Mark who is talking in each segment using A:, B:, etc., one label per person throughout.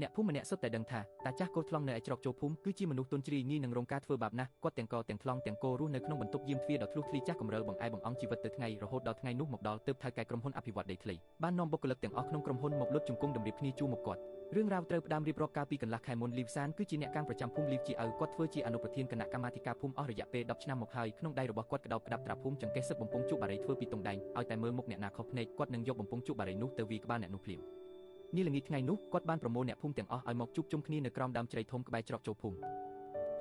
A: អ្នកភូមិម្នាក់សុទ្ធតែដឹងថាតាចាស់កូនថ្លង់នៅឯច្រកចូលភូមិគឺជាមនុស្សទុនជ្រាយងាយនឹងរងការធ្វើបាបណាស់គាត់ទាំងកទាំងថ្លង់ទាំងគោរស់នៅក្នុងបន្ទប់យាមទ្វារដ៏ធ្លុះធ្លាយចាស់កម្រើបង្អែបង្អង់ជីវិតទៅថ្ងៃរហូតដល់ថ្ងៃនោះមកដល់ទើបថៅកែក្រុមហ៊ុនអភិវឌ្ឍដីធ្លីបាននាំបុគ្គលិកទាំងអស់ក្នុងក្រុមហ៊ុនមកលុតជង្គង់តម្រៀបគ្នាជួរមុខគាត់រឿងរ៉ាវត្រូវផ្ដើមរៀបរាប់កាលពីកន្លះខែមុនលីវសានគឺជាអ្នកកាំងប្រចាំភូមិលីវជាឪគាត់ធ្វើជាអនុប្រធានគណៈកម្មាធិការភូមិអស់រយៈពេល10ឆ្នាំមកហើយក្នុងដៃរបស់គាត់ក្តោបក្តាប់ត្រាប់ភូមិចង្កេះសឹកបំពង់ជក់បារីធ្វើពីតុងដែងឲ្យតែមើលមុខអ្នកណាខុសភ្នែកគាត់នឹងយកបំពង់ជក់បារីនោះទៅវាយក្បាលអ្នកនោះភ្លាមនេះល្ងាចថ្ងៃនោះគាត់បានប្រមូលអ្នកភូមិទាំងអស់ឲ្យមកជួបជុំគ្នានៅក្រោមដើមជ្រៃធំក្បែរច្រកចូលភូមិ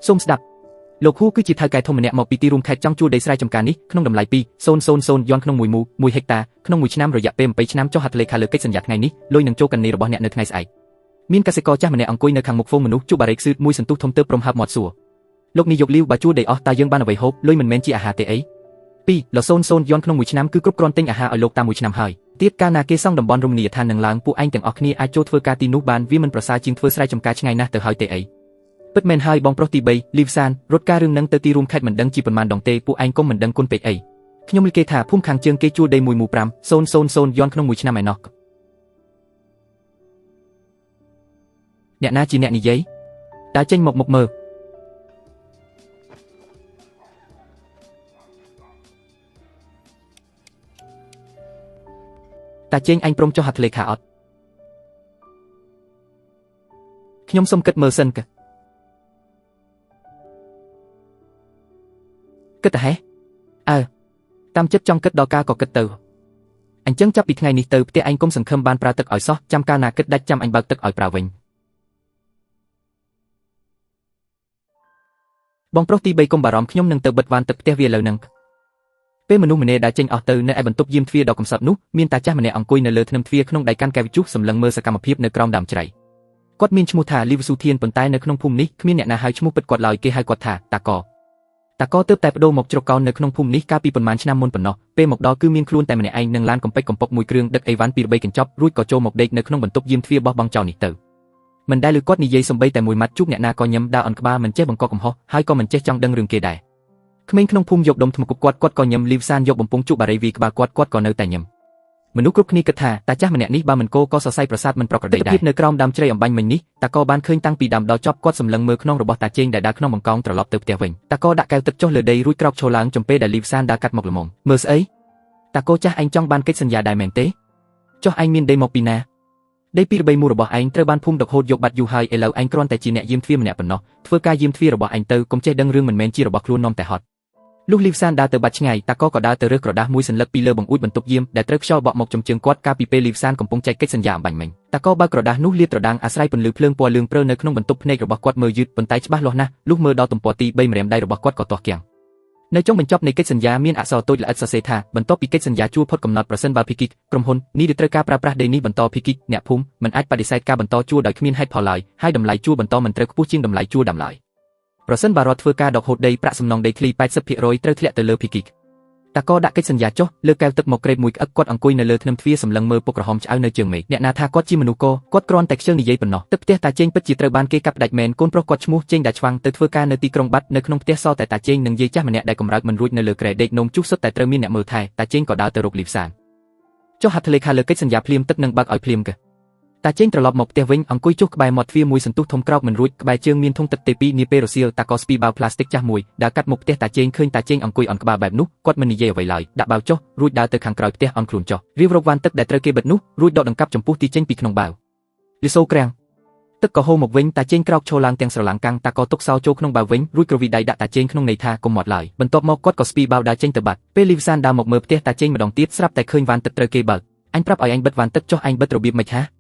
A: សូមស្ដាប់លោកហ៊ូគឺជាថៅកែធំម្នាក់មកពីទីរួមខេត្តចង់ជួលដីស្រែចម្ការនេះក្នុងតម្លៃ2,000 យន់ក្នុង1 ហិកតាក្នុង1ឆ្នាំរយៈពេល20ឆ្នាំចុះហត្ថលេខាលើកិច្ចសន្យាថ្ងៃនេះលុយនឹងចូលកណ្នីរបស់អ្នកនៅថ្ងៃស្អែកមានកសិករចាស់ម្នាក់អង្គុយនៅខាងមុខហ្វូងមនុស្សជក់បារីកស៊ឺតមួយសន្ទុះធំទើបព្រមហើបមាត់សួរលោកនាយកលីវបើជួលដីអស់តើយើងបានអ្វីហូបលុយមិនមែនជាអាហារទេអី2,000 យន់ក្នុង1ឆ្នាំគឺគ្រប់គ្រាន់ទិញអាហារឲ្យលោកតាម1ឆ្នាំហើយទៀតកាលណាគេសង់តំបន់រមណីយដ្ឋាននឹងឡើងពួកឯងទាំងអស់គ្នាអាចចូលធ្វើការទីនោះបានវាមិនប្រសើរជាងធ្វើស្រែចម្ការឆ្ងាយណាស់ទៅហើយទេអីពិតមែនហើយបងប្រុសទី3លីវសានរត់ការរឿងនឹងទៅទីរួមខេត្តមិនដឹងជាប៉ុន្មានដងទេពួកឯងកុំមិនដឹងគុណពេកអីខ្ញុំឮគេថាភូមិខាងជើងគេជួលដី1,500 យន់ក្នុង1ឆ្នាំឯណោះអ្នកណាជាអ្នកនិយាយដើរចេញមកមើលតាជេងអញព្រមចុះហត្ថលេខាអត់ខ្ញុំសុំគិតមើលសិនគិតទៅហេតាមចិត្តចង់គិតដល់ការក៏គិតទៅអញ្ចឹងចាប់ពីថ្ងៃនេះទៅផ្ទះឯងកុំសង្ឃឹមបានប្រើទឹកឲ្យសោះចាំកាលណាគិតដាច់ចាំអញបើកទឹកឲ្យប្រើវិញបងប្រុសទី3កុំបារម្ភខ្ញុំនឹងទៅបិទវ៉ានទឹកផ្ទះវាឥឡូវហ្នឹងពេលមនុស្សម្នាក់ដែលចេញអស់ទៅនៅឯបន្ទប់យាមទ្វារដ៏កំសត់នោះមានតាចាស់ម្នាក់អង្គុយនៅលើធ្នឹមទ្វារក្នុងដៃកាន់កែវជុះសម្លឹងមើលសកម្មភាពនៅក្រោមដើមជ្រៃគាត់មានឈ្មោះថាលីវស៊ូធានប៉ុន្តែនៅក្នុងភូមិនេះគ្មានអ្នកណាហៅឈ្មោះពិតគាត់ឡើយគេហៅគាត់ថាតាកទើបតែបដូរមកជ្រកកោននៅក្នុងភូមិនេះកាលពីប៉ុន្មានឆ្នាំមុនប៉ុណ្ណោះពេលមកដល់គឺមានខ្លួនតែម្នាក់ឯងនឹងឡានកំពេចកំពុកមួយគ្រឿងដឹកអីវ៉ាន់ពីរបីកញ្ចប់រួចក៏ចូលមកដេកនៅក្នុងបន្ទប់យាមទ្វារបោះបង់ចោលនេះទៅមិនដែលឮគាត់និយាយសំបីតែមួយម៉ាត់ជួបអ្នកណាក៏ញឹមដើរអន់ក្បាលមិនចេះបង្កកំហុសហើយក៏មិនចេះចង់ដឹងរឿងគេដែរក្មេងក្នុងភូមិយកដុំថ្មគប់គាត់ក៏ញឹមលីវសានយកបំពង់ជក់បារីវីក្បាលគាត់ក៏នៅតែញឹមមនុស្សគ្រប់គ្នាគិតថាតាចាស់ម្នាក់នេះបើមិនគោក៏សរសៃប្រសាទមិនប្រក្រតីដែរនៅក្រោមដើមជ្រៃអំបញ្ញមិញនេះតាកបានឃើញតាំងពីដើមដល់ចប់គាត់សម្លឹងមើលក្នុងរបស់តាជេងដែលដើរក្នុងបង្កងត្រឡប់ទៅផ្ទះវិញតាកដាក់កែវទឹកចុះលើដីរួចក្រោកឈរឡើងចំពេលដែលលីវសានដើរកាត់មកល្មមមើលស្អីតាកចាស់ឯងចង់បានកិច្ចសន្យាដែរមែនទេចុះឯងមានដីមកពីណាដីពីរបីមូលរបស់ឯងត្រូវបានភូមិដកហូតយកបាត់យូរហើយឥឡូវឯងគ្រាន់តែជាអ្នកយាមទ្វារម្នាក់ប៉ុណ្ណោះធ្វើការយាមទ្វាររបស់ឯងទៅកុំចេះដឹងរឿងមិនមែនជារបស់ខ្លួននាំតែហត់លុះលីវសានដើរទៅបាត់ឆ្ងាយតាកក៏ដើរទៅរើសក្រដាសមួយសន្លឹកពីលើបង្អួចបន្ទប់យាមដែលត្រូវខ្យល់បក់មកចំជើងគាត់កាលពីពេលលីវសានកំពុងចែកកិច្ចសន្យាអំបញ្ញមិញតាកបើកក្រដាសនោះលាតត្រដាងអាស្រ័យពន្លឺភ្លើងពណ៌លឿងព្រើនៅក្នុងបន្ទប់ភ្នែករបស់គាត់មើលយឺតប៉ុន្តែច្បាស់លាស់ណាស់លុះមើលដល់ទំព័រទី3ម្រាមដៃរបស់គាត់ក៏ទាស់គាំងនៅចុងបញ្ចប់នៃកិច្ចសន្យាមានអក្សរតូចល្អិតសរសេរថាបន្ទាប់ពីកិច្ចសន្យាជួលផុតកំណត់ប្រសិនបើភីគីកក្រុមហ៊ុននេះត្រូវការប្រើប្រាស់ដីនេះបន្តភីគីកអ្នកភូមិមិនអាចបដិសេធការបន្តជួលដោយគ្មានហេតុផលឡើយហើយតម្លៃជួលបន្តមិនត្រូវខ្ពស់ជាងតម្លៃជួលដើមឡើយប្រសិនបើរដ្ឋធ្វើការដកហូតដីប្រាក់សំណងដីធ្លី 80% ត្រូវធ្លាក់ទៅលើភីគីកតាកដាក់កិច្ចសន្យាចុះលើកែវទឹកមកក្រេបមួយក្អឹកគាត់អង្គុយនៅលើធ្នឹមទ្វារសម្លឹងមើលពុកក្រហមឆ្អៅនៅជើងមេឃអ្នកណាថាគាត់ជាមនុស្សគាត់គ្រាន់តែខ្ជិលនិយាយប៉ុណ្ណោះទឹកផ្ទះតាជេងពិតជាត្រូវបានគេកាប់ផ្ដាច់មែនកូនប្រុសគាត់ឈ្មោះជេងដាឆ្វាំងទៅធ្វើការនៅទីក្រុងបាត់នៅក្នុងផ្ទះសតែតាជេងនឹងយាយចាស់ម្នាក់ដែលកំរើកមិនរួចនៅលើក្រែដេកនំជុះសុទ្ធតែត្រូវមានអ្នកមើលថែតាជេងក៏ដើរទៅរកលីវសានចុះហត្ថលេខាលើកិច្ចសន្យាភ្លាមទឹកនឹងបើកឲ្យភ្លាមកតាជេងត្រឡប់មកផ្ទះវិញអង្គុយចុះក្បែរមាត់ទ្វារមួយសន្ទុះធំក្រោកមិនរួចក្បែរជើងមានធុងទឹកទេពីនាពេលរសៀលតាកស្ពីបាវផ្លាស្ទិកចាស់មួយដើរកាត់មុខផ្ទះតាជេងឃើញតាជេងអង្គុយអន់ក្បាលបែបនោះគាត់មិននិយាយអ្វីឡើយដាក់បាវចុះរួចដើរទៅខាងក្រោយផ្ទះអន់ខ្លួនចុះរៀបរកវ៉ាន់ទឹកដែលត្រូវគេបិទនោះរួចដកដង្កាប់ចំពោះទីចេញពីក្នុងបាវលីសូក្រាំងទឹកក៏ហូរមកវិញតាជេងក្រោកឈរឡើងទាំងស្រឡាំងកាំងតាកទុកសោចូលក្នុងបាវវិញរួចក្រវីដៃដាក់តាជេងក្នុងន័យថាកុំមាត់ឡើយបន្ទាប់មកគាត់ក៏ស្ពីបាវដើរចេញទៅបាត់ពេលលីវសានដើរមកមើលផ្ទះតាជេងម្ដងទៀតស្រាប់តែឃើញវ៉ាន់ទឹកត្រូវគេបើកអញប្រាប់ឲ្យអញបិទវ៉ាន់ទឹកចុះអញបិទរបៀបម៉េចហា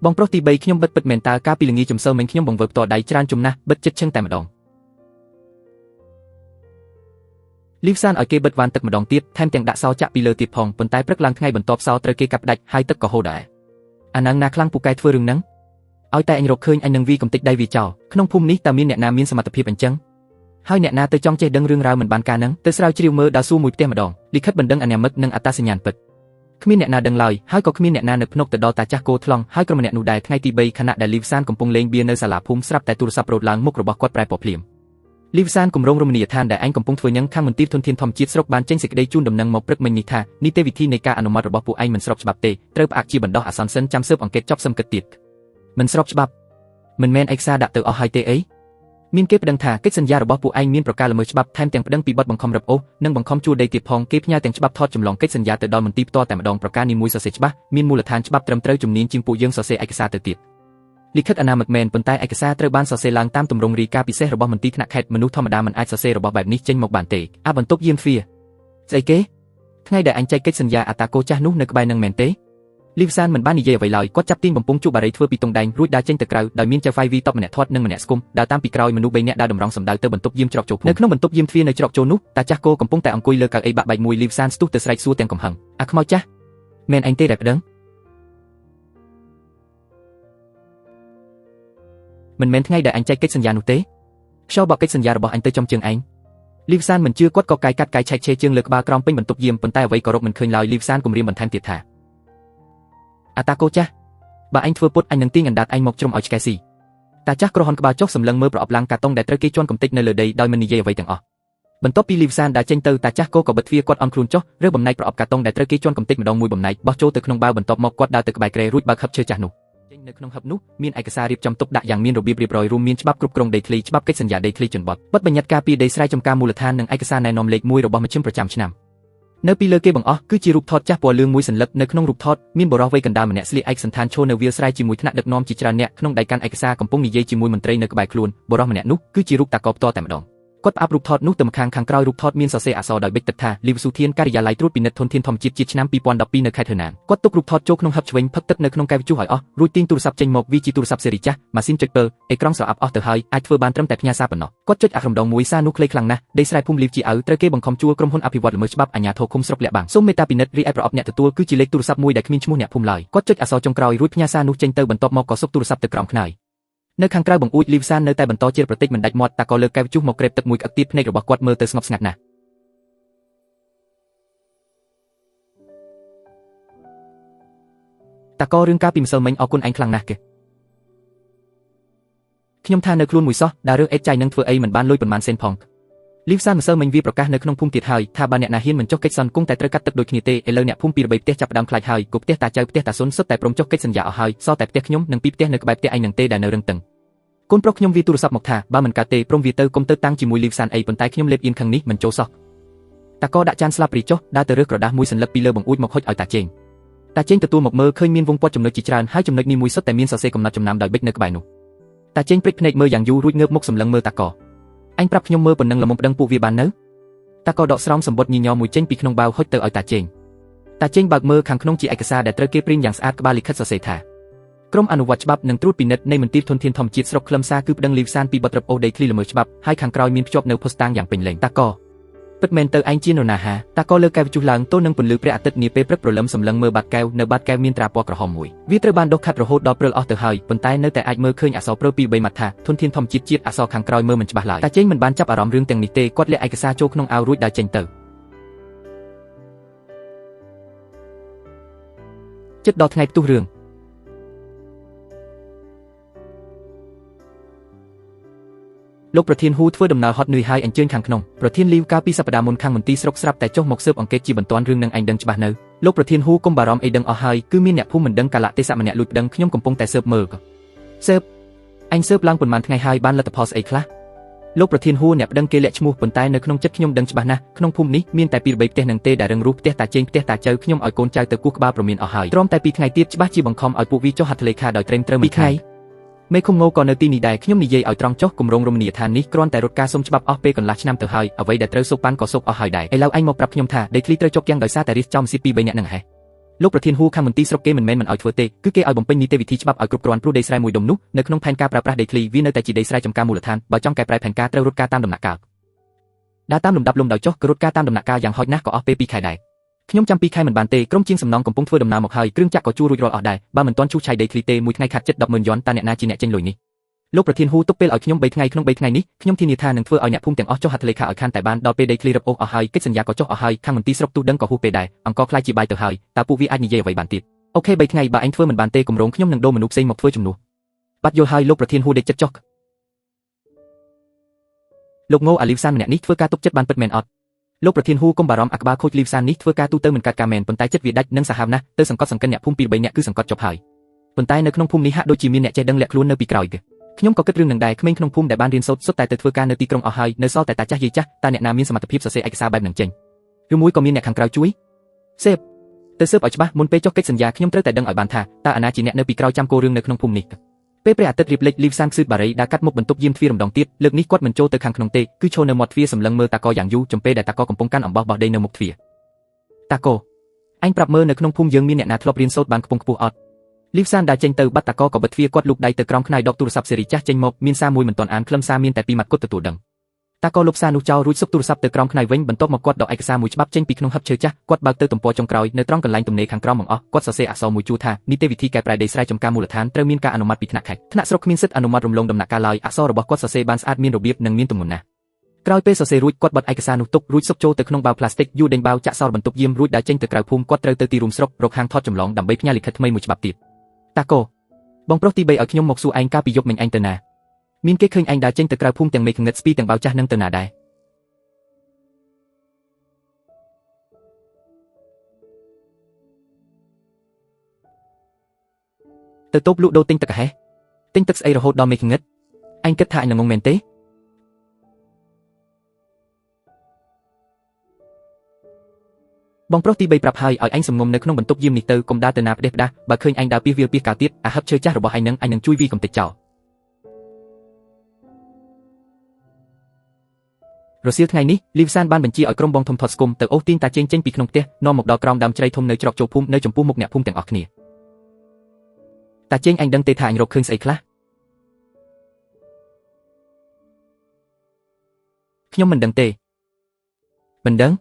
A: បងប្រុសទី3ខ្ញុំបិទពិតមែនតើកាលពីល្ងាចចំសើមិញខ្ញុំបង្វើផ្ទាល់ដៃច្រើនជំនះបិទចិត្តឈឹងតែម្ដងលីវសានឲ្យគេបិទវ៉ាន់ទឹកម្ដងទៀតថែមទាំងដាក់សោចាក់ពីលើទៀតផងប៉ុន្តែព្រឹកឡើងថ្ងៃបន្ទាប់សោត្រូវគេកាប់ដាច់ហើយទឹកក៏ហូរដែរអានឹងណាខ្លាំងពូកែធ្វើរឿងហ្នឹងឲ្យតែអញរកឃើញអញនឹងវីកំតិចដៃវាចោលក្នុងភូមិនេះតើមានអ្នកណាមានសមត្ថភាពអញ្ចឹងហើយអ្នកណាទៅចង់ចេះដឹងរឿងរ៉ាវមិនបានការហ្នឹងទៅស្រាវជ្រាវមើលដល់សួរមួយផ្ទះម្ដងលិខិតបណ្ដឹងអនាមិកនិងអត្តសញ្ញាណពិតគ្មានអ្នកណាដឹងឡើយហើយក៏គ្មានអ្នកណានឹកភ្នក់ទៅដល់តាចាស់គោថ្លង់ហើយក្រុមម្នាក់នោះដែរថ្ងៃទី3ខណៈដែលលីវសានកំពុងលេងបៀនៅសាលាភូមិស្រាប់តែទូរស័ព្ទរោទឡើងមុខរបស់គាត់ប្រែពណ៌ភ្លាមលីវសានគម្រោងរមណីយដ្ឋានដែលឯងកំពុងធ្វើញឹងខាងមន្ទីរធនធានធម្មជាតិស្រុកបានចេញសេចក្តីជូនដំណឹងមកព្រឹកមិញនេះថានីតិវិធីនៃការអនុម័តរបស់ពួកឯងមិនស្របច្បាប់ទេត្រូវផ្អាកជាបណ្ដោះអាសន្នសិនចាំស៊ើបអង្កេតចប់សឹមគិតទៀតមិនស្របច្បាប់ មិនមែនឯកសារដាក់ទៅអស់ហើយទេអីមានគេប្តឹងថាកិច្ចសន្យារបស់ពួកឯងមានប្រការល្មើសច្បាប់ថែមទាំងប្តឹងពីបទបង្ខំរឹបអូសនិងបង្ខំជួលដីទៀតផងគេផ្ញើទាំងច្បាប់ថតចម្លងកិច្ចសន្យាទៅដល់មន្ទីរផ្ទាល់តែម្ដងប្រការនីមួយសរសេរច្បាស់មានមូលដ្ឋានច្បាប់ត្រឹមត្រូវជំនាញជាងពួកយើងសរសេរឯកសារទៅទៀតលិខិតអនាមិកមែនប៉ុន្តែឯកសារត្រូវបានសរសេរឡើងតាមទម្រង់រាយការណ៍ពិសេសរបស់មន្ទីរថ្នាក់ខេត្តមនុស្សធម្មតាមិនអាចសរសេររបស់បែបនេះចេញមកបានទេបន្ទប់យាមទ្វារស្អីគេថ្ងៃដែលអញចែកកិច្ចសន្យាអតាកូចាស់នោះនៅក្បែរនឹងមែនទេលីវសានមិនបាននិយាយអ្វីឡើយគាត់ចាប់ទាញបំពង់ជក់បារីធ្វើពីតុងដែងរួចដើរចេញទៅក្រៅដោយមានចៅហ្វាយវីតបម្នាក់ធាត់និងម្នាក់ស្គមដើរតាមពីក្រោយមនុស្ស3នាក់ដើរតម្រង់សម្ដៅទៅបន្ទប់យាមច្រកចូលនៅក្នុងបន្ទប់យាមទ្វារនៅច្រកចូលនោះតាចាស់គោកំពុងតែអង្គុយលើកៅអីបាក់បែកមួយលីវសានស្ទុះទៅស្រែកសួរទាំងកំហឹងអាខ្មោចចាស់មែនអញទេដែលប្តឹងមិនមែនថ្ងៃដែលអញចែកកិច្ចសន្យានោះទេខ្យល់បក់កិច្ចសន្យារបស់អញទៅចំជើងឯងលីវសានមិនជឿគាត់ក៏កាយកាត់កាយឆែកឆេរជើងលើក្បាលក្រោមពេញបន្ទប់យាមប៉ុន្តែអ្វីក៏រកមិនឃើញឡើយលីវសានគំរាមបន្ថែមទៀតថាអាតាកូចាស់បើអញធ្វើពុតអញនឹងទាញអណ្ដាតឯងមកជ្រុំឲ្យឆ្កែស៊ីតាចាស់ក្រហនក្បាលចុះសម្លឹងមើលប្រអប់ឡាំងកាតុងដែលត្រូវគេជន់កំទេចនៅលើដីដោយមិននិយាយអ្វីទាំងអស់បន្ទាប់ពីលីវសានដើរចេញទៅតាចាស់គោក៏បិទទ្វារគាត់អន់ខ្លួនចុះរើបំណែកប្រអប់កាតុងដែលត្រូវគេជន់កំទេចម្ដងមួយបំណែកបោះចូលទៅក្នុងបាវបន្ទាប់មកគាត់ដើរទៅក្បែរក្រែរួចបើកហឹបឈើចាស់នោះចេញនៅក្នុងហឹបនោះមានឯកសាររៀបចំទុកដាក់យ៉ាងមានរបៀបរៀបរយរួមមានច្បាប់គ្រប់គ្រងដីធ្លីច្បាប់កិច្ចសន្យាដីធ្លីជនបទបទបញ្ញត្តិការពីដីស្រែចម្ការមូលដ្ឋាននិងឯកសារណែនាំលេខ1របស់មជ្ឈិមប្រចាំឆ្នាំនៅពីលើគេបង្អស់គឺជារូបថតចាស់ពណ៌លឿងមួយសន្លឹកនៅក្នុងរូបថតមានបុរសវ័យកណ្ដាលម្នាក់ស្លៀកឯកសណ្ឋានឈរនៅវាលស្រែជាមួយថ្នាក់ដឹកនាំជាច្រើនអ្នកក្នុងដៃកាន់ឯកសារកំពុងនិយាយជាមួយមន្ត្រីនៅក្បែរខ្លួនបុរសម្នាក់នោះគឺជារូបតាកោផ្ទាល់តែម្ដងគាត់ផ្អាប់រូបថតនោះទៅម្ខាងក្រោយរូបថតមានសរសេរអក្សរដោយបិទទឹកថាលីវស៊ូធានការិយាល័យត្រួតពិនិត្យធនធានធម្មជាតិជាតិឆ្នាំ2012នៅខេត្តហឺណានគាត់ទុករូបថតចូលក្នុងហឹបឆ្វេងផឹកទឹកនៅក្នុងកែវជុះឲ្យអស់រួចទាញទូរស័ព្ទចេញមកវាជាទូរស័ព្ទស៊េរីចាស់ម៉ាស៊ីនចុចពើអេក្រង់ស្រអាប់អស់ទៅហើយអាចធ្វើបានត្រឹមតែផ្ញើសារប៉ុណ្ណោះគាត់ចុចអាក្រម្ដងមួយសារនោះខ្លីខ្លាំងណាស់ដីស្រែភូមិលីវជាអៅត្រូវគេបង្ខំជួលក្រុមហ៊ុនអភិវឌ្ឍល្មើសច្បាប់អាជ្ញាធរឃុំស្រុកលាក់បាំងសូមមេត្តាពិនិត្យរីឯប្រអប់អ្នកទទួលគឺជាលេខទូរស័ព្ទមួយដែលគ្មានឈ្មោះអ្នកភូមិឡើយគាត់ចុចអក្សរចុងក្រោយរួចផ្ញើសារនោះចេញទៅបន្ទាប់មកក៏សុកទូរស័ព្ទទៅក្រោមខ្នើយនៅខាងក្រៅបង្អួចលីវសាននៅតែបន្តជាប្រតិចមិនដាច់មាត់តាក៏លើកកែវជុះមកក្រេបទឹកមួយក្អឹកទៀតភ្នែករបស់គាត់មើលទៅស្ងប់ស្ងាត់ណាស់តាក៏រឿងការពីម្សិលមិញអរគុណឯងខ្លាំងណាស់គេខ្ញុំថានៅខ្លួនមួយសោះដែលរឿងអេតចៃនឹងធ្វើអីមិនបានលុយប៉ុន្មានសេនផងលីវសានម្សិលមិញវាប្រកាសនៅក្នុងភូមិទៀតហើយថាបើអ្នកណាហ៊ានមិនចុះកិច្ចសន្ទគង់តែត្រូវកាត់ទឹកដូចគ្នាទេឥឡូវអ្នកភូមិពីរបីផ្ទះចាប់ផ្ដើមខ្លាចហើយគប់ផ្ទះតាចៅផ្ទះតាសុនសុទ្ធតែព្រមចុះកិច្ចសន្យាអស់ហើយសល់តែផ្ទះខ្ញុំនិងពីរផ្ទះនៅក្បែរផ្ទះឯងនឹងទេដែលនៅរឹងតឹងកូនប្រុសខ្ញុំវាទូរស័ព្ទមកថាបើមិនកើតទេព្រមវាទៅគុំទៅតាំងជាមួយលីវសានអីប៉ុន្តែខ្ញុំលេបអៀនខាងនេះមិនចូលសោះតាក៏ដាក់ចានស្លាបព្រាចុះដើរទៅរើសក្រដាសមួយសន្លឹកពីលើបង្អួចមកហុចឲ្យតាចេងទទួលមកមើលឃើញមានវងព័ទ្ធចំណុចជាច្រើនហើយចំណុចនេះមួយសុទ្ធតែមានសរសេរកំណត់ចំណាំដោយបិចនៅក្បែរនោះតាចេងព្រិចភ្នែកមើលយ៉ាងយូររួចងើបមុខសម្លឹងមើលតាក៏អញប្រាប់ខ្ញុំមើលប៉ុណ្ណឹងល្មមប្តឹងពួកវាបាននៅតាក៏ដកស្រោមសម្បត្តិញញមួយចេញពីក្នុងបាវហុចទៅឲ្យតាចេងបើកមើលខាងក្នុងជាឯកសារដែលត្រូវគេព្រីនយ៉ាងស្អាតក្បាលលិខិតសរសេរថាក្រុមអនុវត្តច្បាប់និងត្រួតពិនិត្យនៃមន្ទីរធនធានធម្មជាតិស្រុកខ្លឹមសារគឺប្តឹងលីវសានពីបទរឹបអូសដីធ្លីល្មើសច្បាប់ហើយខាងក្រោយមានភ្ជាប់នៅផូស្តាងយ៉ាងពេញលេញតាក៏ពិតមែនទៅឯងជានរណាហាតាក៏លើកែវជុះឡើងទល់នឹងពន្លឺព្រះអាទិត្យនាពេលព្រឹកព្រលឹមសម្លឹងមើលបាតកែវនៅបាតកែវមានត្រាពណ៌ក្រហមមួយវាត្រូវបានដុសខាត់រហូតដល់ព្រិលអស់ទៅហើយប៉ុន្តែនៅតែអាចមើលឃើញអក្សរព្រើពី3មាត់ថាធនធានធម្មជាតិអក្សរខាងក្រោយមើលមិនច្បាស់ឡើយតាចេងមិនបានចាប់អារម្មណ៍រឿងទាំងនេះទេគាត់លាក់ឯកសារចូលក្នុងអាវរួចដើរចេញទៅចិត្តដល់ថ្ងៃផ្ទុះរឿងលោកប្រធានហ៊ូធ្វើដំណើរហត់នឿយហើយអញ្ជើញខាងក្នុងប្រធានលីវកាលពីសប្តាហ៍មុនខាងមន្ទីរស្រុកស្រាប់តែចុះមកស៊ើបអង្កេតជាបន្ទាន់រឿងនឹងឯងដឹងច្បាស់នៅលោកប្រធានហ៊ូកុំបារម្ភអីដឹងអស់ហើយគឺមានអ្នកភូមិមិនដឹងកាលៈទេសៈម្នាក់លួចប្តឹងខ្ញុំកំពុងតែស៊ើបមើលស៊ើបអញស៊ើបឡើងប៉ុន្មានថ្ងៃហើយបានលទ្ធផលស្អីខ្លះលោកប្រធានហ៊ូអ្នកប្តឹងគេលាក់ឈ្មោះប៉ុន្តែនៅក្នុងចិត្តខ្ញុំដឹងច្បាស់ណាស់ក្នុងភូមិនេះមានតែពីរបីផ្ទះនឹងទេដែលរឹងរូសផ្ទះតាចេងផ្ទះតាចៅខ្ញុំឲ្យកូនចៅទៅគោះក្បាលប្រមានអស់ហើយទ្រាំតែ2ថ្ងៃទៀតច្បាស់ជាបង្ខំឲ្យពួកវាចុះហត្ថលេខាដោយត្រេមត្រូវ2ថ្ងៃមេឃុំងោក៏នៅទីនេះដែរខ្ញុំនិយាយឲ្យត្រង់ចុះគម្រោងរមណីយដ្ឋាននេះគ្រាន់តែរត់ការសុំច្បាប់អស់ពេលកន្លះឆ្នាំទៅហើយអ្វីដែលត្រូវសុកប៉ាន់ក៏សុកអស់ហើយដែរឥឡូវឯងមកប្រាប់ខ្ញុំថាដីធ្លីត្រូវចុកយ៉ាងដោយសារតែរៀសចំស៊ីពី3នាក់នឹងហេះលោកប្រធានហ៊ូខាងមន្ទីរស្រុកគេមិនមែនមិនឲ្យធ្វើទេគឺគេឲ្យបំពេញនីតិវិធីច្បាប់ឲ្យគ្រប់គ្រាន់ព្រោះដីស្រែមួយដុំនោះនៅក្នុងផែនការប្រើប្រាស់ដីធ្លីវានៅតែជាដីស្រែចម្ការមូលដ្ឋានបើចង់កែប្រែផែនការត្រូវរត់ការតាមដំណាក់កាលដើរតាមលំដាប់លំដោយចុះក៏រត់ការតាមដំណាក់កាលយ៉ាងហោចណាស់ក៏អស់ពេល2ខែដែរខ្ញុំចាំ2ខែមិនបានទេក្រុមជាងសំណងកំពុងធ្វើដំណើរមកហើយគ្រឿងចាក់ក៏ជួររួចរាល់អស់ដែរបើមិនទាន់ឈូសឆាយដីធ្លីទេមួយថ្ងៃខាត់ចិត្ត100000យន់តើអ្នកណាជាអ្នកចេញលុយនេះលោកប្រធានហ៊ូទុកពេលឲ្យខ្ញុំ3ថ្ងៃក្នុង3ថ្ងៃនេះខ្ញុំធានាថានឹងធ្វើឲ្យអ្នកភូមិទាំងអស់ចុះហត្ថលេខាឲ្យខានតែបានដល់ពេលដីធ្លីរឹបអូសអស់ហើយកិច្ចសន្យាក៏ចុះអស់ហើយខាងមន្ទីរស្រុកទូដឹងក៏ហួសពេលដែរអង្គខ្លាចជាបាយទៅហើយតើពួកវាអាចនិយាយអ្វីបានទៀតអូខេ3ថ្ងៃបើអញធ្វើមិនបានទេគម្រោងខ្ញុំនឹងដូរមនុស្សផ្សេងមកធ្វើជំនួសបាត់យល់ហើយលោកប្រធានហ៊ូដេកចិត្តចុះលោកងោអាលីវសានម្នាក់នេះធ្វើការទុកចិត្តបានពិតមែនអត់លោកប្រធានហ៊ូកុំបារម្ភអាក្បាលខូចលីវសាននេះធ្វើការទូទៅមិនកាត់ការមែនប៉ុន្តែចិត្តវាដាច់និងសាហាវណាស់ទៅសង្កត់សង្កិនអ្នកភូមិពីរបីនាក់គឺសង្កត់ចប់ហើយប៉ុន្តែនៅក្នុងភូមិនេះហាក់ដូចជាមានអ្នកចេះដឹងលាក់ខ្លួននៅពីក្រោយគេ ខ្ញុំក៏គិតរឿងនឹងដែរក្មេងក្នុងភូមិដែលបានរៀនសូត្រសុទ្ធតែទៅធ្វើការនៅទីក្រុងអស់ហើយនៅសល់តែតាចាស់យាយចាស់តើអ្នកណាមានសមត្ថភាពសរសេរឯកសារបែបហ្នឹងចេញឬមួយក៏មានអ្នកខាងក្រៅជួយសេបទៅស៊ើបឲ្យច្បាស់មុនពេលចុះកិច្ចសន្យាខ្ញុំត្រូវតែដឹងឲ្យបានថាតើអាណាជាអ្នកនៅពីក្រោយចាំគោរឿងនៅក្នុងភូមិនេះពេលព្រះអាទិត្យរៀបលេចលីវសានស៊ឺតបារីដើរកាត់មុខបន្ទប់យាមទ្វារម្ដងទៀតលើកនេះគាត់មិនចូលទៅខាងក្នុងទេគឺឈរនៅមាត់ទ្វារសម្លឹងមើលតាកយ៉ាងយូរចំពេលដែលតាកកំពុងកាន់អំបោះបោះដេញនៅមុខទ្វារតាកអញប្រាប់មើលនៅក្នុងភូមិយើងមានអ្នកណាធ្លាប់រៀនសូត្របានខ្ពង់ខ្ពស់អត់លីវសានដើរចេញទៅបាត់តាកក៏បិទទ្វារគាត់លូកដៃទៅក្រោមខ្នើយដកទូរស័ព្ទស៊េរីចាស់ចេញមកមានសារមួយមិនទាន់អានខ្លឹមសារមានតែពីរម៉ាត់គត់ទទួលដឹងតាកលុបសារនោះចោលរួចសុកទូរស័ព្ទទៅក្រោមខ្នើយវិញបន្ទាប់មកគាត់ដកឯកសារមួយច្បាប់ចេញពីក្នុងហឹបឈើចាស់គាត់បើកទៅទំព័រចុងក្រោយនៅត្រង់កន្លែងទំនេរខាងក្រោមបង្អស់គាត់សរសេរអក្សរមួយជួរថានីតិវិធីកែប្រែដីស្រែចម្ការមូលដ្ឋានត្រូវមានការអនុម័តពីថ្នាក់ខេត្តថ្នាក់ស្រុកគ្មានសិទ្ធិអនុម័តរំលងដំណាក់កាលឡើយអក្សររបស់គាត់សរសេរបានស្អាតមានរបៀបនិងមានទម្ងន់ណាស់ក្រោយពេលសរសេររួចគាត់បិទឯកសារនោះទុករួចសុកចូលទៅក្នុងបាវផ្លាស្ទិកយូរដេញបាវចាក់សោរបន្ទប់យាមរួចដើរចេញទៅក្រៅភូមិគាត់ត្រូវទៅទីរួមស្រុករកហាងថតចម្លងដើម្បីផ្ញើលិខិតថ្មីមួយច្បាប់ទៀតតាកបងប្រុសទី3ឲ្យខ្ញុំមកសួរឯងកាលពីយប់មិញឯងទៅណាមានគេឃើញឯងដើរចេញទៅក្រៅភូមិទាំងមេឃងឹតស្ពីទាំងបាវចាស់នឹងទៅណាដែរទៅតូបលក់ដូរទិញទឹកកាហេះទិញទឹកស្អីរហូតដល់មេឃងឹតអញគិតថាអញនឹងងងមែនទេបងប្រុសទី3ប្រាប់ហើយឲ្យអញសំងុំនៅក្នុងបន្ទប់យាមនេះទៅកុំដើរទៅណាផ្ដេសផ្ដាសបើឃើញអញដើរពីវាលពីកាទៀតអាហឹបឈើចាស់របស់អញនឹងជួយវីកំទេចចោលរសៀលថ្ងៃនេះលីវសានបានបញ្ជាឲ្យក្រុមបងធំថតស្គមទៅអូសទាញតាជេងចេញពីក្នុងផ្ទះនាំមកដល់ក្រោមដើមជ្រៃធំនៅច្រកចូលភូមិនៅចំពោះមុខអ្នកភូមិទាំងអស់គ្នាតាជេងអញដឹងទេថាអញរកឃើញស្អីខ្លះខ្ញុំមិនដឹងទេមិនដឹ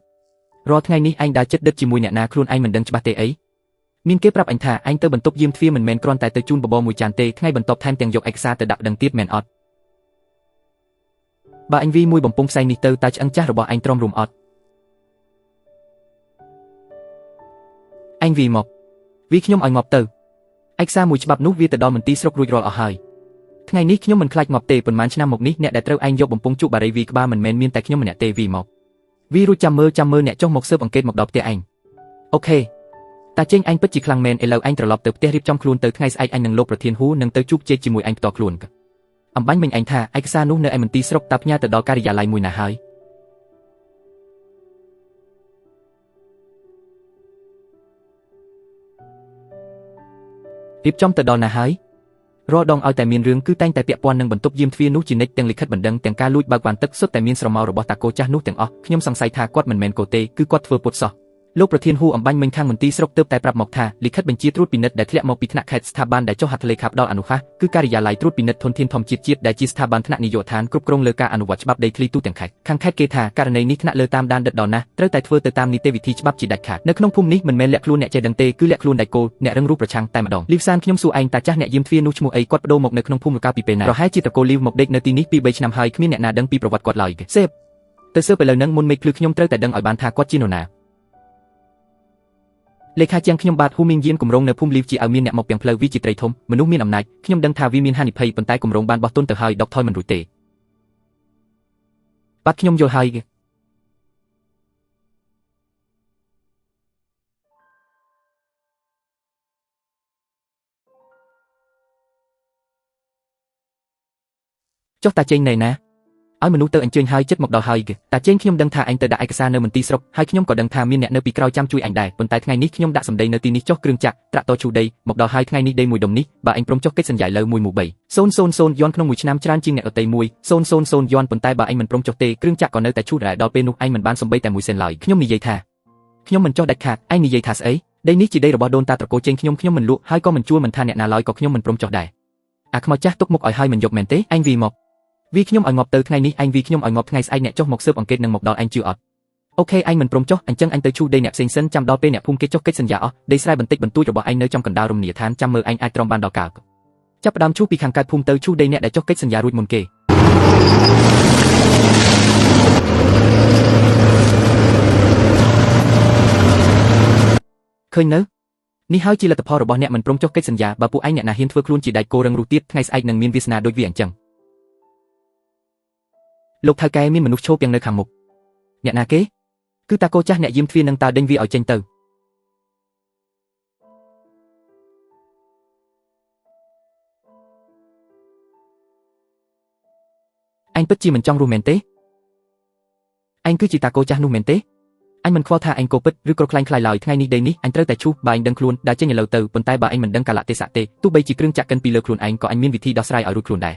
A: ងរាល់ថ្ងៃនេះឯងដើរចិត្តដិតជាមួយអ្នកណាខ្លួនឯងមិនដឹងច្បាស់ទេអីមានគេប្រាប់អញថាឯងទៅបន្ទប់យាមទ្វារមិនមែនគ្រាន់តែទៅជូនបបរមួយចានទេថ្ងៃបន្ទាប់ថែមទាំងយកឯកសារទៅដាក់ដឹងទៀតមែនអត់បើអញវីមួយបំពង់ផ្សែងនេះទៅតើឆ្អឹងចាស់របស់ឯងទ្រាំរួមអត់ឯងវីមកវីខ្ញុំឲ្យងាប់ទៅឯកសារមួយច្បាប់នោះវាទៅដល់មន្ទីរស្រុករួចរាល់អស់ហើយថ្ងៃនេះខ្ញុំមិនខ្លាចងាប់ទេប៉ុន្មានឆ្នាំមកនេះអ្នកដែលត្រូវឯងយកបំពង់ជក់បារីវីក្បាលមិនមែនមានតែខ្ញុំម្នាក់ទេវីមកវីរួចចាំមើលអ្នកចុះមកស៊ើបអង្កេតមកដល់ផ្ទះឯងអូខេតាចេញអញពិតជាខ្លាំងមែនឥឡូវអញត្រឡប់ទៅផ្ទះរៀបចំខ្លួនទៅថ្ងៃស្អែកអញនឹងលោកប្រធានហ៊ូនឹងទៅជួបជែកជាមួយអញផ្ទាល់ខ្លួនអំបញ្ញមិញអញថាឯកសារនោះនៅឯមន្ទីរស្រុកតាផ្ញើទៅដល់ការិយាល័យមួយណាហើយរៀបចំទៅដល់ណាហើយរាល់ដងឲ្យតែមានរឿងគឺតែងតែពាក់ព័ន្ធនឹងបន្ទប់យាមទ្វារនោះជានិច្ចទាំងលិខិតបណ្ដឹងទាំងការលួចបើកវ៉ាន់ទឹកសុទ្ធតែមានស្រមោលរបស់តាកូចាស់នោះទាំងអស់ខ្ញុំសង្ស័យថាគាត់មិនមែនកូទេគឺគាត់ធ្វើពុតសោះលោកប្រធានហ៊ូអំបញ្ញមិញខាងមន្ទីរស្រុកទើបតែប្រាប់មកថាលិខិតបញ្ជាត្រួតពិនិត្យដែលធ្លាក់មកពីថ្នាក់ខេត្តស្ថាប័នដែលចុះហត្ថលេខាផ្ដល់អនុសាសន៍គឺការិយាល័យត្រួតពិនិត្យធនធានធម្មជាតិដែលជាស្ថាប័នថ្នាក់នាយកដ្ឋានគ្រប់គ្រងលើការអនុវត្តច្បាប់ដីធ្លីទូទាំងខេត្តខាងខេត្តគេថាករណីនេះថ្នាក់លើតាមដានដិតដល់ណាស់ត្រូវតែធ្វើទៅតាមនីតិវិធីច្បាប់ជាដាច់ខាតនៅក្នុងភូមិនេះមិនមែនលាក់ខ្លួនអ្នកចេះដឹងទេគឺលាក់ខ្លួនដៃគោលអ្នករឹងរូបប្រឆាំងតែម្ដងលីវសានខ្ញុំសួរឯងតាចាស់អ្នកយាមទ្វារនោះឈ្មោះអីគាត់បដូរមកនៅក្នុងភូមិកាលពីពេលណាប្រហែលជាតកូលីវមកដេកនៅទីនេះពី3ឆ្នាំហើយគ្មានអ្នកណាដឹងពីប្រវត្តិគាត់ឡើយសេបទៅស៊ើបឥឡូវហ្នឹងមុនមេឃភ្លឺខ្ញុំត្រូវតែដឹងឲ្យបានថាគាត់ជានរណាលេខាជាងខ្ញុំបាទហ៊ូមីងយានគម្រោងនៅភូមិលីវជាឲ្យមានអ្នកមកពីផ្លូវវិជាត្រីធំមនុស្សមានអំណាចខ្ញុំដឹងថាវាមានហានិភ័យប៉ុន្តែគម្រោងបានបោះទុនទៅហើយដកថយមិនរួចទេបាទខ្ញុំយល់ហើយចុះតាចេញនៅណាឲ្យមនុស្សទៅអញ្ជើញហើយចិត្តមកដល់ហើយតាចេញខ្ញុំដឹងថាអញទៅដាក់ឯកសារនៅមន្ទីរស្រុកហើយខ្ញុំក៏ដឹងថាមានអ្នកនៅពីក្រោយចាំជួយអញដែរប៉ុន្តែថ្ងៃនេះខ្ញុំដាក់សម្ដីនៅទីនេះចុះគ្រឿងចាក់ត្រាក់តរឈូដីមកដល់ហើយថ្ងៃនេះដីមួយដុំនេះបើអញព្រមចុះកិច្ចសន្យាលើ11300យន់ក្នុងមួយឆ្នាំច្រើនជាងអ្នកដទៃ100យន់ប៉ុន្តែបើអញមិនព្រមចុះទេគ្រឿងចាក់ក៏នៅតែឈូដែរដល់ពេលនោះអញមិនបានសំបីតែ1សេនឡើយខ្ញុំនិយាយថាខ្ញុំមិនចុះដាច់ខាតឯងនិយាយថាស្អីដីនេះជាដីរបស់ដូនតាត្រកូលចេញខ្ញុំមិនលក់ហើយក៏មិនជួលមិនថាអ្នកណាឡើយក៏ខ្ញុំមិនព្រមចុះដែរអាខ្មោចចាស់ទុកមុខឲ្យហើយមិនយកមែនទេអញវីមកវីខ្ញុំឲ្យងាប់ទៅថ្ងៃនេះអញវីខ្ញុំឲ្យងាប់ថ្ងៃស្អែកអ្នកចុះមកស៊ើបអង្កេតនឹងមកដល់អញជឿអត់អូខេអញមិនព្រមចុះអញ្ចឹងអញទៅឈូដីអ្នកផ្សេងសិនចាំដល់ពេលអ្នកភូមិគេចុះកិច្ចសន្យាអស់ដីស្រែបន្តិចបន្តួចរបស់អញនៅចំកណ្ដាលរមណីយដ្ឋានចាំមើលអញអាចទ្រាំបានដល់កាលចាប់ផ្ដើមឈូពីខាងកើតភូមិទៅឈូដីអ្នកដែលចុះកិច្ចសន្យារួចមុនគេឃើញនៅនេះហើយជាលទ្ធផលរបស់អ្នកមិនព្រមចុះកិច្ចសន្យាបើពួកឯងអ្នកណាហ៊ានធ្វើខ្លួនជាដៃគោរឹងរូសទៀតថ្ងៃស្អែកនឹងមានវាសនាដូចវាអញ្ចឹងលោកថៅកែមានមនុស្សឈោពាំងនៅខាងមុខអ្នកណាគេគឺតាកូចាស់អ្នកយាមទ្វារនឹងតើដេញវាឲ្យចេញទៅ អញពិតជាមិនចង់រស់មែនទេអញគឺជាតាគោចាស់នោះមែនទេអញមិនខ្វល់ថាអញគោពិតឬក៏ខ្លាញ់ខ្លាយឡើយថ្ងៃនេះដេកនេះអញត្រូវតែឈូសបើអញដឹងខ្លួនដែលចេញឥឡូវទៅប៉ុន្តែបើអញមិនដឹងកាលៈទេសៈទេទោះបីជាគ្រឿងចាក់កិនពីលើខ្លួនឯងក៏អញមានវិធីដោះស្រាយឲ្យរួចខ្លួនដែរ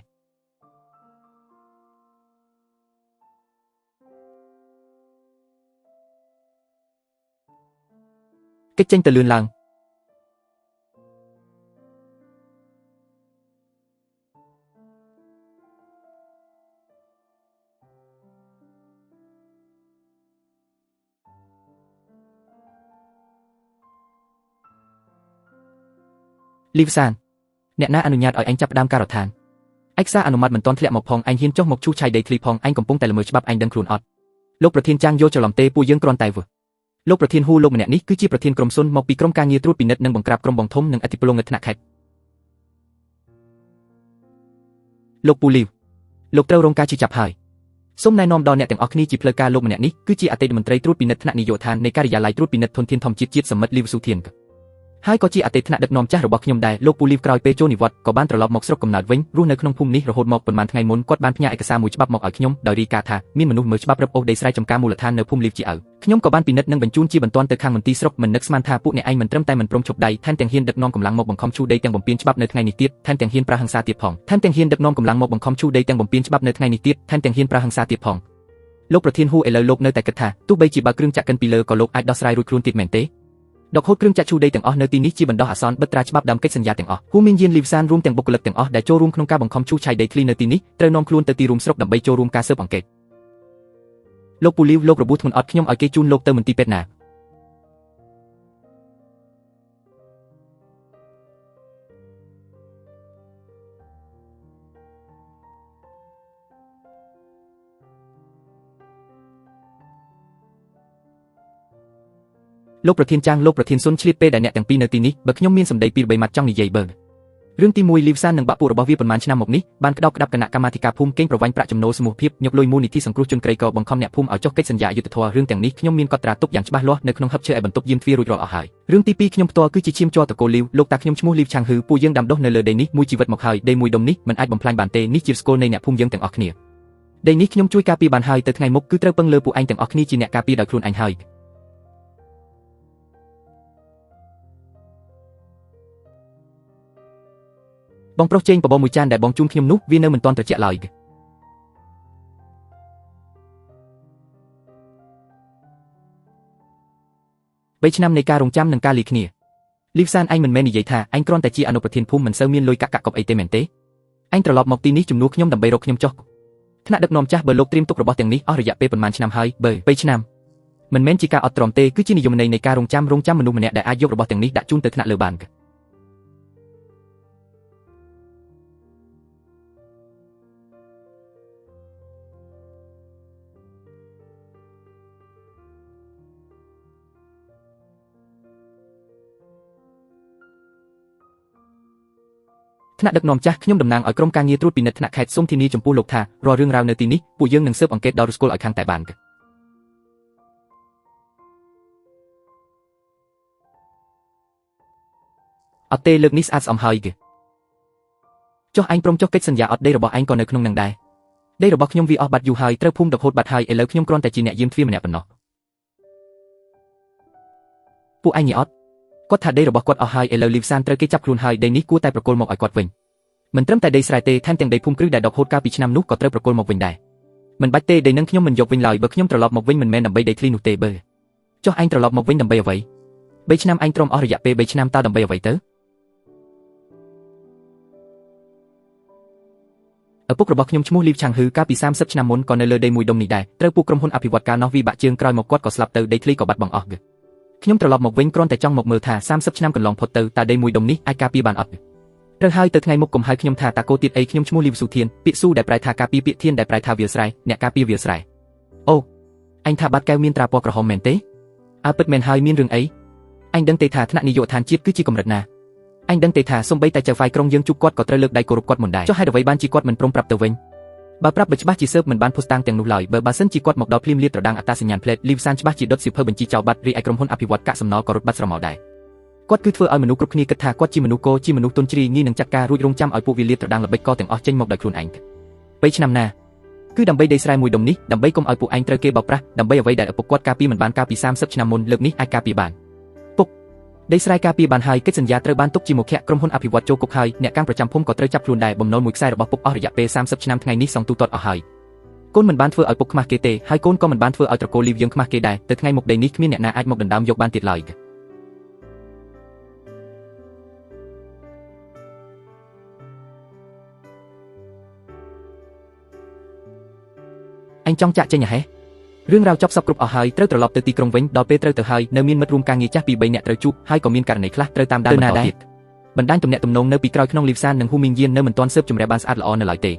A: កិច្ចចេញទៅលឿនឡើងលីវសានអ្នកណាអនុញ្ញាតឲ្យអញចាប់ផ្ដើមការដ្ឋានឯកសារអនុម័តមិនទាន់ធ្លាក់មកផងអញហ៊ានចុះមកឈូសឆាយដីធ្លីផងអញកំពុងតែល្មើសច្បាប់អញដឹងខ្លួនអត់លោកប្រធានចាំងយកច្រឡំទេពួកយើងគ្រាន់តែវឹលោកប្រធានហ៊ូលោកម្នាក់នេះគឺជាប្រធានក្រុមស៊ុនមកពីក្រុមការងារត្រួតពិនិត្យនិងបង្ក្រាបក្រុមបងធំនិងអធិពលងនៅថ្នាក់ខេត្តលោកពូលីវលោកត្រូវរងការជិះចាប់ហើយសូមណែនាំដល់អ្នកទាំងអស់គ្នាជាផ្លូវការលោកម្នាក់នេះគឺជាអតីតមន្ត្រីត្រួតពិនិត្យថ្នាក់នាយកដ្ឋាននៃការិយាល័យត្រួតពិនិត្យធនធានធម្មជាតិសមិទ្ធលីវស៊ូធានហើយក៏ជាអតីតថ្នាក់ដឹកនាំចាស់របស់ខ្ញុំដែរលោកពូលីវក្រោយពេលចូលនិវត្តន៍ក៏បានត្រឡប់មកស្រុកកំណើតវិញរស់នៅក្នុងភូមិនេះរហូតមកប៉ុន្មានថ្ងៃមុនគាត់បានផ្ញើឯកសារមួយច្បាប់មកឲ្យខ្ញុំដោយរាយការណ៍ថាមានមនុស្សមើលច្បាប់រឹបអូសដីស្រែចម្ការមូលដ្ឋាននៅភូមិលីវជាឪខ្ញុំក៏បានពិនិត្យនិងបញ្ជូនជាបន្ទាន់ទៅខាងមន្ទីរស្រុកមិននឹកស្មានថាពួកអ្នកឯងមិនត្រឹមតែមិនព្រមឈប់ដៃថែមទាំងហ៊ានដឹកនាំកម្លាំងមកបង្ខំឈូសដីទាំងបំពេញច្បាប់នៅថ្ងៃនេះទៀតថែមទាំងហ៊ានប្រើហិង្សាទៀតផងថែមទាំងហ៊ានដឹកនាំកម្លាំងមកបង្ខំឈូសដីទាំងបំពេញច្បាប់នៅថ្ងៃនេះទៀតថែមទាំងហ៊ានប្រើហិង្សាទៀតផងលោកប្រធានហ៊ូឥឡូវលោកនៅតែគិតថាទោះបីជាបើគ្រឿងចាក់កិនពីលើក៏លោកអាចដោះស្រាយរួចខ្លួនទៀតមែនទេដកហូតគ្រឿងចាក់ឈូសដីទាំងអស់នៅទីនេះជាបណ្ដោះអាសន្នបិទត្រាច្បាប់ដើមកិច្ចសន្យាទាំងអស់ហ៊ូមីនយានលីវសានរួមទាំងបុគ្គលិកទាំងអស់ដែលចូលរួមក្នុងការបង្ខំឈូសឆាយដីធ្លីនៅទីនេះត្រូវនាំខ្លួនទៅទីរួមស្រុកដើម្បីចូលរួមការស៊ើបអង្កេតលោកពូលីវលោករបួសធ្ងន់អត់ខ្ញុំឲ្យគេជូនលោកទៅមន្ទីរពេទ្យណាលោកប្រធានចាំងលោកប្រធានស៊ុនឆ្លៀតពេលដែលអ្នកទាំងពីរនៅទីនេះបើខ្ញុំមានសម្ដីពីរបីម៉ាត់ចង់និយាយបើរឿងទី1លីវសាននិងបាក់ពួករបស់វាប៉ុន្មានឆ្នាំមកនេះបានក្តោបក្តាប់គណៈកម្មាធិការភូមិកេងប្រវ័ញ្ចប្រាក់ចំណូលសមូហភាពញុកលុយមូលនិធិសង្គ្រោះជនក្រីក្របង្ខំអ្នកភូមិឲ្យចុះកិច្ចសន្យាយុត្តិធម៌រឿងទាំងនេះខ្ញុំមានកត់ត្រាទុកយ៉ាងច្បាស់លាស់នៅក្នុងហឹបឈើឯបន្ទប់យាមទ្វាររួចរាល់អស់ហើយរឿងទី2ខ្ញុំផ្ទាល់គឺជាឈាមជ័រតកូលលីវលោកតាខ្ញុំឈ្មោះលីវឆាំងហ៊ឺពួកយើងដាំដុះនៅលើដីនេះមួយជីវិតមកហើយដីមួយដុំនេះមិនអាចបំផ្លាញបានទេនេះជាស្គលនៃអ្នកភូមិយើងទាំងអស់គ្នាដីនេះខ្ញុំជួយការពារបានហើយទៅថ្ងៃមុខគឺត្រូវពឹងលើពួកឯងទាំងអស់គ្នាជាអ្នកការពារដោយខ្លួនឯងហើយបងប្រុសចេងបបរមួយចានដែលបងជូនខ្ញុំនោះវានៅមិនទាន់ត្រជាក់ឡើយ3ឆ្នាំនៃការរងចាំនិងការលាគ្នាលីវសានឯងមិនមែននិយាយថាឯងគ្រាន់តែជាអនុប្រធានភូមិមិនសូវមានលុយកាក់កប់អីទេមែនទេឯងត្រឡប់មកទីនេះជំនួសខ្ញុំដើម្បីរកខ្ញុំចុះថ្នាក់ដឹកនាំចាស់បើលោកត្រៀមទុករបស់ទាំងនេះអស់រយៈពេលប៉ុន្មានឆ្នាំហើយបើ3ឆ្នាំមិនមែនជាការអត់ទ្រាំទេគឺជានិយមន័យនៃការរងចាំមនុស្សម្នាក់ដែលអាចយករបស់ទាំងនេះដាក់ជូនទៅថ្នាក់លើបានថ្នាក់ដឹកនាំចាស់ខ្ញុំតំណាងឲ្យក្រុមការងារត្រួតពិនិត្យថ្នាក់ខេត្តសូមធានាចំពោះលោកថារាល់រឿងរ៉ាវនៅទីនេះពួកយើងនឹងស៊ើបអង្កេតដល់ស្គាល់ឲ្យខាងតែបានអត់ទេលើកនេះស្អាតស្អំហើយចុះឯងព្រមចុះកិច្ចសន្យាអត់ដីរបស់ឯងក៏នៅក្នុងនឹងដែរដីរបស់ខ្ញុំវាអស់បាត់យូរហើយត្រូវភូមិរហូតបាត់ហើយឥឡូវខ្ញុំគ្រាន់តែជាអ្នកយាមទ្វារម្នាក់ប៉ុណ្ណោះពួកឯងញីអត់គាត់ថាដីរបស់គាត់អស់ហើយឥឡូវលីវសានត្រូវគេចាប់ខ្លួនហើយដីនេះគួរតែប្រគល់មកឲ្យគាត់វិញមិនត្រឹមតែដីស្រែទេថែមទាំងដីភូមិគ្រឹះដែលដកហូតកាលពីឆ្នាំនោះក៏ត្រូវប្រគល់មកវិញដែរមិនបាច់ទេដីនឹងខ្ញុំមិនយកវិញឡើយបើខ្ញុំត្រឡប់មកវិញមិនមែនដើម្បីដីធ្លីនោះទេបើចុះឯងត្រឡប់មកវិញដើម្បីអ្វី3ឆ្នាំឯងទ្រាំអស់រយៈពេល3ឆ្នាំតើដើម្បីអ្វីទៅឪពុករបស់ខ្ញុំឈ្មោះលីវឆាំងហ៊ឺកាលពី30ឆ្នាំមុនក៏នៅលើដីមួយដុំនេះដែរត្រូវពួកក្រុមហ៊ុនអភិវឌ្ឍការនោះវិបាក់ជើងក្រោយមកគាត់ក៏ស្លាប់ទៅដីធ្លីក៏បាត់បង់អស់ខ្ញុំត្រឡប់មកវិញគ្រាន់តែចង់មកមើលថា30ឆ្នាំកន្លងផុតទៅតើដីមួយដុំនេះអាចការពារបានអត់ត្រូវហើយទៅថ្ងៃមុខកុំហៅខ្ញុំថាតាគោទៀតអីខ្ញុំឈ្មោះលីវស៊ូធានពាក្យស៊ូដែលប្រែថាការពារពាក្យធានដែលប្រែថាវាលស្រែអ្នកការពារវាលស្រែអូអញថាបាត់កែវមានត្រាពណ៌ក្រហមមែនទេអើពិតមែនហើយមានរឿងអីអញដឹងទេថាថ្នាក់នាយកដ្ឋានជាតិគឺជាកម្រិតណាអញដឹងទេថាសំបីតែចៅហ្វាយក្រុងយើងជួបគាត់ក៏ត្រូវលើកដៃគោរពគាត់មុនដែរចុះហេតុអ្វីបានជាគាត់មិនព្រមប្រាប់ទៅវិញបើប្រាប់បើច្បាស់ជាស៊ើបមិនបានភស្តុតាងទាំងនោះឡើយបើសិនជាគាត់មកដល់ភ្លាមលាតត្រដាងអត្តសញ្ញាណផ្លេតលីវសានច្បាស់ជាដុតសៀវភៅបញ្ជីចោលបាត់រីឯក្រុមហ៊ុនអភិវឌ្ឍកាកសំណល់ក៏រត់បាត់ស្រមោលដែរគាត់គឺធ្វើឲ្យមនុស្សគ្រប់គ្នាគិតថាគាត់ជាមនុស្សគោជាមនុស្សទុនជ្រាយងាយនឹងចាត់ការរួចរងចាំឲ្យពួកវាលាតត្រដាងល្បិចកទាំងអស់ចេញមកដោយខ្លួនឯង3ឆ្នាំណា គឺដើម្បីដីស្រែមួយដុំនេះដើម្បីកុំឲ្យពួកឯងត្រូវគេបោកប្រាស់ដើម្បីអ្វីដែលឪពុកគាត់ការពារមិនបានកាលពី30ឆ្នាំមុនលើកនេះអាចការពារបានពុកដីស្រែការពារបានហើយកិច្ចសន្យាត្រូវបានទុកជាមុខក្រុមហ៊ុនអភិវឌ្ឍចូលគុកហើយអ្នកកាំងប្រចាំភូមិក៏ត្រូវចាប់ខ្លួនដែរបំណុលមួយខ្សែរបស់ពុកអស់រយៈពេល30ឆ្នាំថ្ងៃនេះសងទូទាត់អស់ហើយកូនមិនបានធ្វើឲ្យពុកខ្មាស់គេទេហើយកូនក៏មិនបានធ្វើឲ្យត្រកូលលីវយើងខ្មាស់គេដែរទៅថ្ងៃមុខដីនេះគ្មានអ្នកណាអាចមកដណ្ដើមយកបានទៀតឡើយអញចង់ចាក់ចេញហ៎រឿងរ៉ាវចប់សពគ្រប់អស់ហើយត្រូវត្រឡប់ទៅទីក្រុងវិញដល់ពេលត្រូវទៅហើយនៅមានមិត្តរួមការងារចាស់ពី3នាក់ត្រូវជួបហើយក៏មានករណីខ្លះត្រូវតាមដានបន្តទៀតបណ្ដាញទំនាក់ទំនងនៅពីក្រោយក្នុងលីវសាននិងហ៊ូមីងយៀននៅមិនទាន់ស៊ើបជំរះបានស្អាតល្អនៅឡើយទេ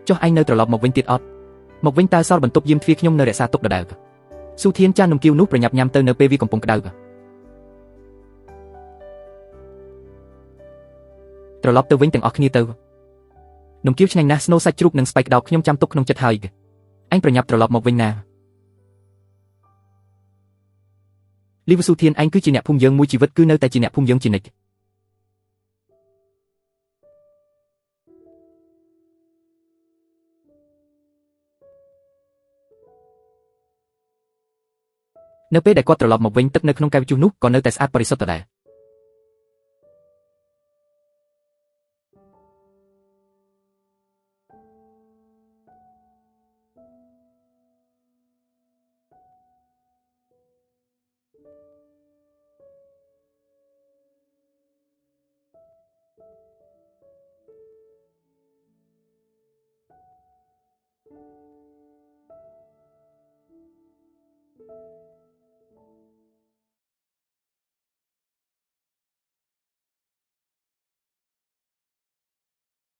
A: ចុះឯងនៅត្រឡប់មកវិញទៀតអត់មកវិញតើសល់បន្ទប់យាមទ្វារខ្ញុំនៅរក្សាទុកដដែលស៊ូធានចាននំគៀវនោះប្រញាប់ញ៉ាំទៅនៅពេលវាកំពុងក្តៅត្រឡប់ទៅវិញទាំងអស់គ្នាទៅនំគៀវឆ្ងាញ់ណាស់ស្នូលសាច់ជ្រូកនិងស្ពៃក្តោបខ្ញុំចាំទុកក្នុងចិត្តហើយអញប្រញាប់ត្រឡប់មកវិញណាលីវស៊ូធានឯងគឺជាអ្នកភូមិយើងមួយជីវិតគឺនៅតែជាអ្នកភូមិយើងជានិច្ចនៅពេលដែលគាត់ត្រឡប់មកវិញទឹកនៅក្នុងកែវជុះនោះក៏នៅតែស្អាតបរិសុទ្ធដដែល